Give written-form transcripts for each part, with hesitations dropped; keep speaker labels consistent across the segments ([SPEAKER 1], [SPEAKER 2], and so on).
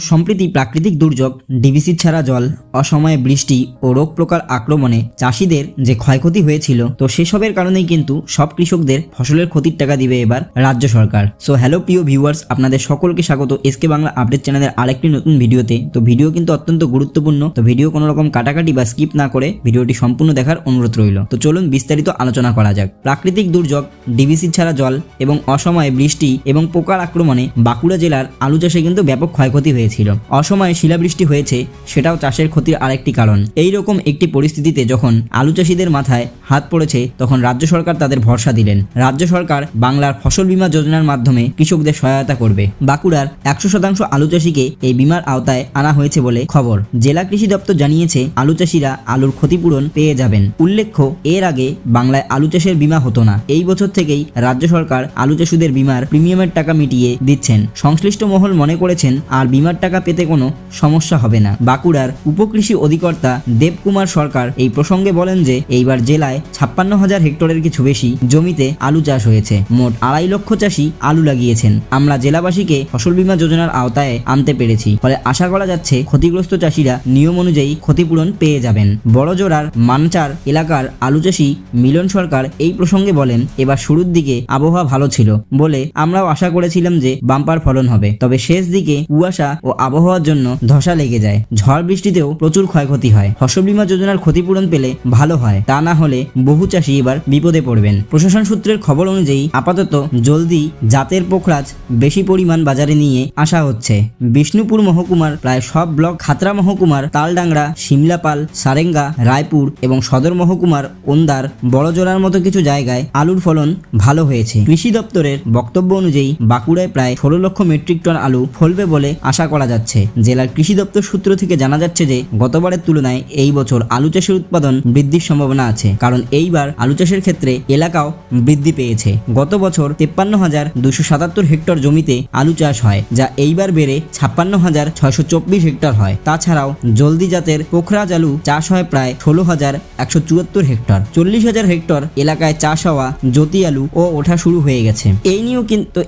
[SPEAKER 1] সম্প্রতি প্রাকৃতিক দুর্যোগ, ডিভিসি ছাড়া জল, অসময়ে বৃষ্টি ও রোগ পোকার আক্রমণে চাষিদের যে ক্ষয়ক্ষতি হয়েছিল, তো সেসবের কারণেই কিন্তু সব কৃষকদের ফসলের ক্ষতির টাকা দিবে এবার রাজ্য সরকার। সো হ্যালো প্রিয় ভিউয়ার্স, আপনাদের সকলকে স্বাগত এসকে বাংলা আপডেট চ্যানেলের আরেকটি নতুন ভিডিওতে। তো ভিডিও কিন্তু অত্যন্ত গুরুত্বপূর্ণ, তো ভিডিও কোনো রকম কাটাকাটি বা স্কিপ না করে ভিডিওটি সম্পূর্ণ দেখার অনুরোধ রইল। তো চলুন বিস্তারিত আলোচনা করা যাক। প্রাকৃতিক দুর্যোগ, ডিভিসি ছাড়া জল এবং অসময়ে বৃষ্টি এবং পোকার আক্রমণে বাঁকুড়া জেলার আলু চাষে কিন্তু ব্যাপক ক্ষয়ক্ষতি হয়েছিল। অসময়ে শিলাবৃষ্টি হয়েছে, সেটাও চাষের ক্ষতির আরেকটি কারণ। এই রকম একটি পরিস্থিতিতে যখন আলু চাষিদের মাথায় হাত পড়েছে, তখন রাজ্য সরকার তাদের ভরসা দিলেন। রাজ্য সরকার বাংলার ফসল বীমা যোজনার মাধ্যমে কৃষকদের সহায়তা করবে। বাঁকুড়ার 100% আলু চাষিকে এই বীমার আওতায় আনা হয়েছে বলে খবর। জেলা কৃষি দপ্তর জানিয়েছে আলু চাষিরা আলুর ক্ষতিপূরণ পেয়ে যাবেন। উল্লেখ্য, এর আগে বাংলায় আলু চাষের বীমা হতো না। এই বছর থেকেই রাজ্য সরকার আলু চাষিদের বীমার প্রিমিয়ামের টাকা মিটিয়ে দিচ্ছেন। সংশ্লিষ্ট মহল মনে করেছেন আর বীমার টাকা পেতে কোনো সমস্যা হবে না। বাঁকুড়ার উপকৃষি অধিকর্তা দেবকুমার সরকার এই প্রসঙ্গে বলেন যে এইবার জেলায় 56,000 হেক্টরের কিছু বেশি জমিতে আলু চাষ হয়েছে। মোট 2.5 লক্ষ চাষি আলু লাগিয়েছেন। আমরা জেলাবাসীকে ফসল বীমা যোজনার আওতায় আনতে পেরেছি, ফলে আশা করা যাচ্ছে ক্ষতিগ্রস্ত চাষিরা নিয়ম অনুযায়ী ক্ষতিপূরণ পেয়ে যাবেন। বড়জোড়ার মানচার এলাকার আলু চাষি মিলন সরকার এই প্রসঙ্গে বলেন, এবার শুরুর দিকে আবহাওয়া ভালো ছিল বলে আমরাও আশা করেছিলাম যে বাম্পার ফলন হবে, তবে শেষ দিকে কুয়াশা ও আবহাওয়ার জন্য ধসা লেগে যায়। ঝড় বৃষ্টিতেও প্রচুর ক্ষয়ক্ষতি হয়। ফসল বীমা যোজনার ক্ষতিপূরণ পেলে ভালো হয়, তা না হলে বহু চাষি এবার বিপদে পড়বেন। প্রশাসন সূত্রের খবর অনুযায়ী আপাতত জলদি জাতের পোখরাজ বেশি পরিমাণ বাজারে নিয়ে আসা হচ্ছে। বিষ্ণুপুর মহকুমার প্রায় সব ব্লক, খাতড়া মহকুমার তালডাংরা, শিমলাপাল, সারেঙ্গা, রায়পুর এবং সদর মহকুমার ওন্দার, বড়জোড়ার মতো কিছু জায়গায় আলুর ফলন ভালো হয়েছে। কৃষি দপ্তরের বক্তব্য অনুযায়ী বাঁকুড়ায় প্রায় 16 লক্ষ মেট্রিক টন আলু ফলবে বলে আশা করা যাচ্ছে। জেলার কৃষি দপ্তর সূত্র থেকে জানা যাচ্ছে যে গতবারের তুলনায় এই বছর আলু চাষের উৎপাদন বৃদ্ধির সম্ভাবনা আছে, কারণ এইবার আলু চাষের ক্ষেত্রে এলাকাও বৃদ্ধি পেয়েছে। গত বছর 53,277 হেক্টর জমিতে আলু চাষ হয়, যা এইবার বেড়ে 56,624 হেক্টর হয়। তাছাড়াও জলদি জাতের পোখরাজ আলু চাষ হয় প্রায় 16,174 হেক্টর। 40,000 হেক্টর এলাকায় চাষ হওয়া জ্যোতি আলু ও ওঠা শুরু হয়ে গেছে।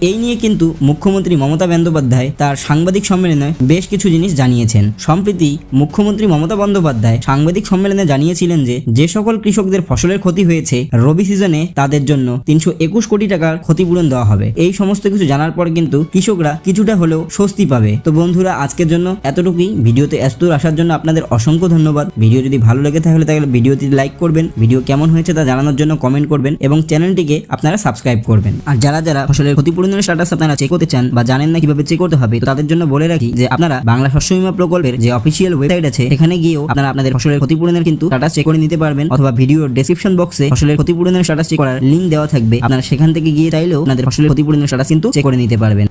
[SPEAKER 1] এই নিয়ে কিন্তু মুখ্যমন্ত্রী মমতা বন্দ্যোপাধ্যায় তার সাংবাদিক সম্মেলনে বেশ কিছু জিনিস জানিয়েছেন। সম্প্রতি মুখ্যমন্ত্রী মমতা বন্দ্যোপাধ্যায় সাংবাদিক সম্মেলনে জানিয়েছিলেন যে সকল কৃষকদের ফসলের ক্ষতি হয়েছে রবি সিজনে তাদের জন্য 321 কোটি টাকার ক্ষতিপূরণ দেওয়া হবে। এই সমস্ত কিছু জানার পর কিন্তু কৃষকরা কিছুটা হলেও স্বস্তি পাবে। তো বন্ধুরা, আজকের জন্য এতটুকুই। ভিডিওতে এতদূর আসার জন্য আপনাদের অসংখ্য ধন্যবাদ। ভিডিও যদি ভালো লেগে থাকে তাহলে ভিডিওটি লাইক করবেন, ভিডিও কেমন হয়েছে তা জানানোর জন্য কমেন্ট করবেন এবং চ্যানেলটিকে আপনারা সাবস্ক্রাইব করবেন। আর যারা ফসলের ক্ষতিপূরণের স্ট্যাটাস আপনারা চেক করতে চান বা জানেন না কিভাবে চেক করতে হবে, তো তাদের জন্য বলে রাখি যে আপনারা বাংলা শস্য বীমা প্রকল্পের যে অফিসিয়াল ওয়েবসাইট আছে, সেখানে গিয়েও আপনারা আপনাদের ফসলের ক্ষতিপূরণের কিন্তু স্ট্যাটাস চেক করে নিতে পারবেন, অথবা ভিডিওর ডেসক্রিপশন বক্সে ফসলের ক্ষতিপূরণের স্ট্যাটাস চেক করার লিংক দেওয়া থাকবে। আপনারা সেখান থেকে গিয়ে চাইলেও আপনাদের ফসলের ক্ষতিপূরণের স্ট্যাটাস কিন্তু চেক করে নিতে পারবেন।